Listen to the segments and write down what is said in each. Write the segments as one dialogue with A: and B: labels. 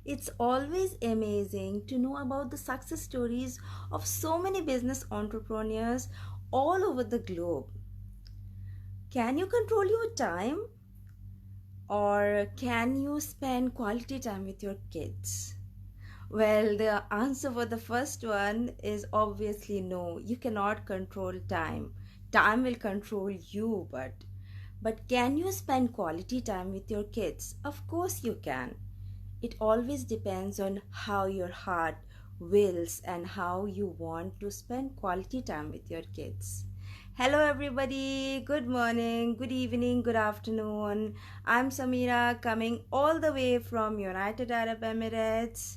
A: It's always amazing to know about the success stories of so many business entrepreneurs all over the globe. Can you control your time or can you spend quality time with your kids? Well, the answer for the first one is obviously no. You cannot control time. Time will control you, but can you spend quality time with your kids? Of course you can. It always depends on how your heart wills and how you want to spend quality time with your kids. Hello, everybody. Good morning, good evening, good afternoon. I'm Samira coming all the way from United Arab Emirates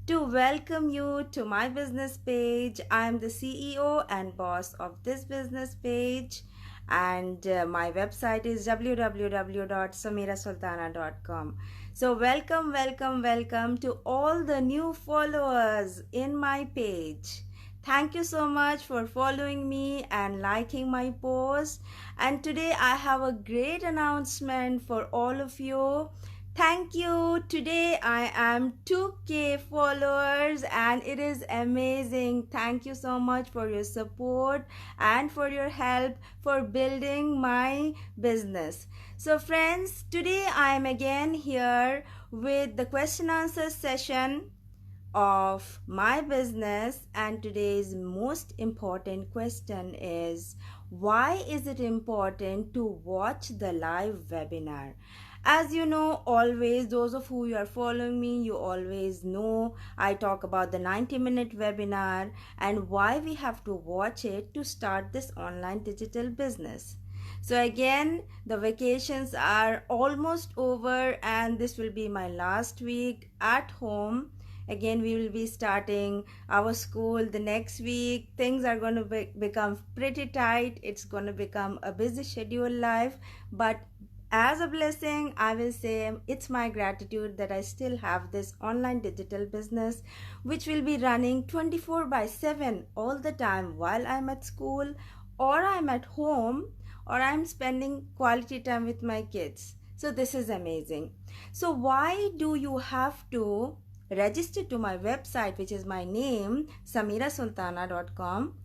A: to welcome you to my business page. I'm the CEO and boss of this business page, and my website is www.samirasultana.com. So, welcome to all the new followers in my page. Thank you so much for following me and liking my post. And today I have a great announcement for all of you. Thank you. Today I am 2K followers and it is amazing. Thank you so much for your support and for your help for building my business. So friends, today I am again here with the question answer session of my business, and today's most important question is, why is it important to watch the live webinar? As you know, always, those of who are following me, you always know I talk about the 90-minute webinar and why we have to watch it to start this online digital business. So again, the vacations are almost over and this will be my last week at home. Again, we will be starting our school the next week. Things are going to become pretty tight. It's going to become a busy schedule life, but as a blessing, I will say it's my gratitude that I still have this online digital business which will be running 24/7 all the time while I'm at school or I'm at home or I'm spending quality time with my kids. So this is amazing. So why do you have to register to my website, which is my name, samirasultana.com?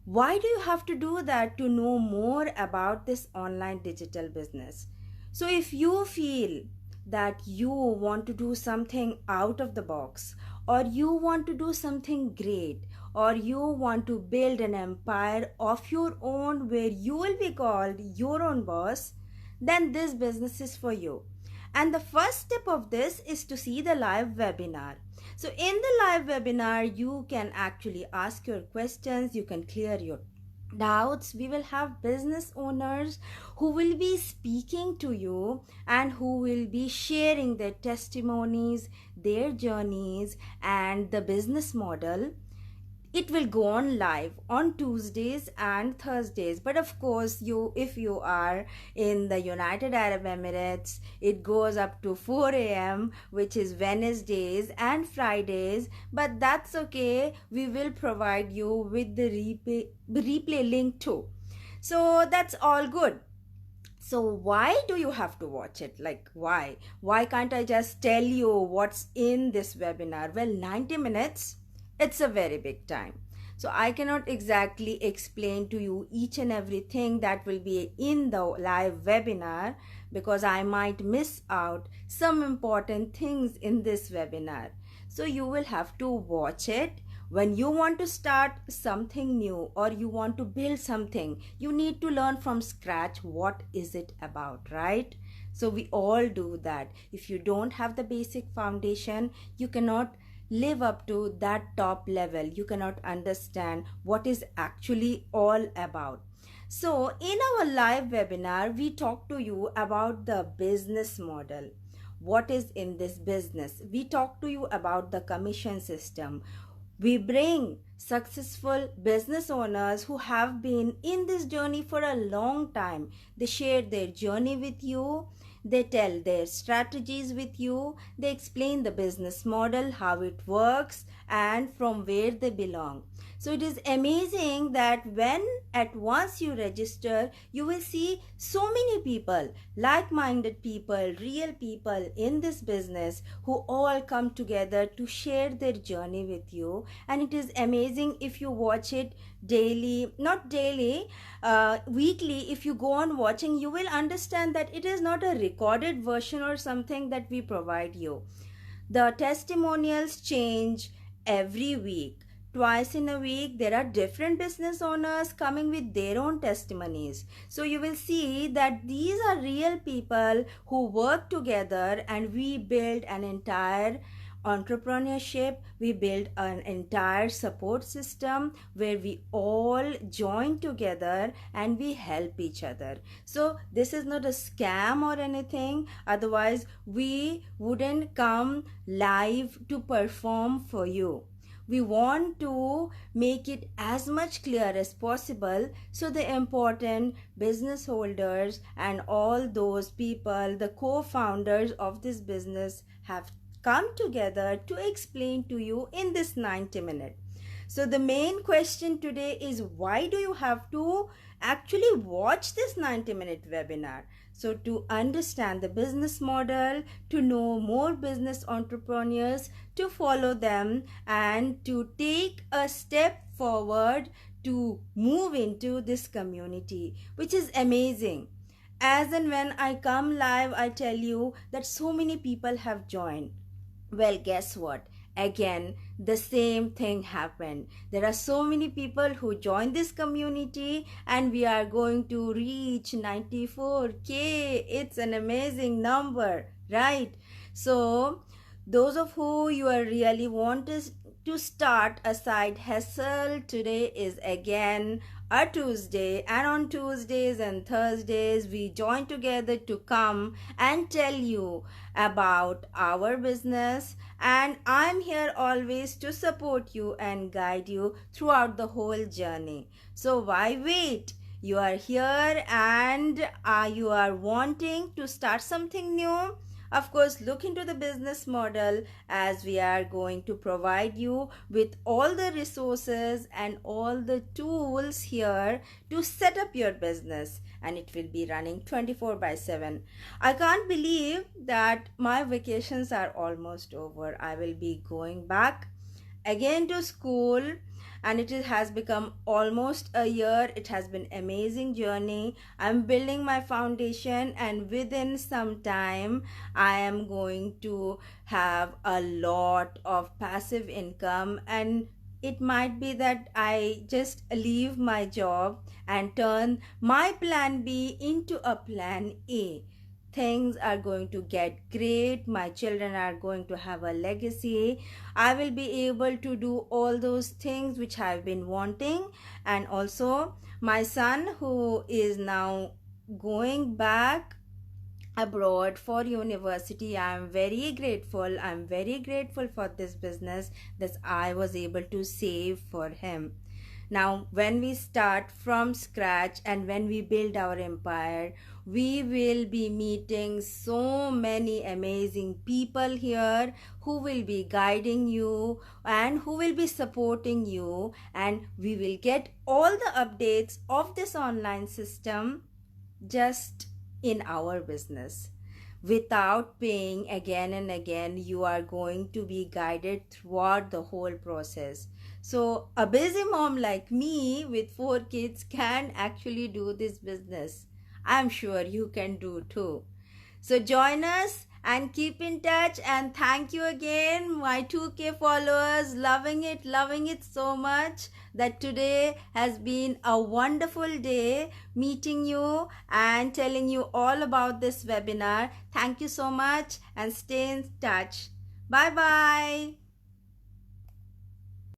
A: Why do you have to do that? To know more about this online digital business. So if you feel that you want to do something out of the box, or you want to do something great, or you want to build an empire of your own where you will be called your own boss, then this business is for you. And the first step of this is to see the live webinar. So in the live webinar, you can actually ask your questions, you can clear your doubts. We will have business owners who will be speaking to you and who will be sharing their testimonies, their journeys, and the business model. It will go on live on Tuesdays and Thursdays, but of course, if you are in the United Arab Emirates, it goes up to 4 a.m., which is Wednesdays and Fridays, but that's okay. We will provide you with the replay link too. So that's all good. So why do you have to watch it? Like, why can't I just tell you what's in this webinar? Well, 90 minutes, it's a very big time. So I cannot exactly explain to you each and everything that will be in the live webinar because I might miss out some important things in this webinar. So you will have to watch it. When you want to start something new or you want to build something, you need to learn from scratch what is it about, right? So we all do that. If you don't have the basic foundation, you cannot live up to that top level. You cannot understand what is actually all about. So in our live webinar, we talk to you about the business model. What is in this business? We talk to you about the commission system. We bring successful business owners who have been in this journey for a long time. They share their journey with you. They tell their strategies with you, they explain the business model, how it works, and from where they belong. So it is amazing that when at once you register, you will see so many people, like minded people, real people in this business who all come together to share their journey with you. And it is amazing if you watch it daily, not daily, weekly. If you go on watching, you will understand that it is not a recorded version or something that we provide you. The testimonials change every week. Twice in a week, there are different business owners coming with their own testimonies. So you will see that these are real people who work together, and we build an entire entrepreneurship. We build an entire support system where we all join together and we help each other. So this is not a scam or anything, otherwise we wouldn't come live to perform for you. We want to make it as much clear as possible so the important business holders and all those people, the co-founders of this business, have come together to explain to you in this 90 minutes. So the main question today is, why do you have to actually watch this 90-minute webinar? So to understand the business model, to know more business entrepreneurs, to follow them, and to take a step forward to move into this community, which is amazing. As and when I come live, I tell you that so many people have joined. Well, guess what? Again, the same thing happened. There are so many people who joined this community, and we are going to reach 94K. It's an amazing number, right? So, those of who you are really want to start a side hustle, today is again a Tuesday, and on Tuesdays and Thursdays we join together to come and tell you about our business, and I'm here always to support you and guide you throughout the whole journey. So why wait? You are here and you are wanting to start something new. Of course, look into the business model, as we are going to provide you with all the resources and all the tools here to set up your business, and it will be running 24/7. I can't believe that my vacations are almost over. I will be going back again to school, and it has become almost a year. It has been amazing journey. I'm building my foundation, and within some time I am going to have a lot of passive income, and it might be that I just leave my job and turn my plan B into a plan A. Things are going to get great. My children are going to have a legacy. I will be able to do all those things which I've been wanting. And also my son, who is now going back abroad for university, I'm very grateful. I'm very grateful for this business that I was able to save for him. Now, when we start from scratch and when we build our empire, we will be meeting so many amazing people here who will be guiding you and who will be supporting you, and we will get all the updates of this online system just in our business. Without paying again and again, you are going to be guided throughout the whole process. So a busy mom like me with 4 kids can actually do this business. I'm sure you can do too. So join us and keep in touch, and thank you again, my 2K followers. Loving it so much that today has been a wonderful day meeting you and telling you all about this webinar. Thank you so much, and stay in touch. Bye bye.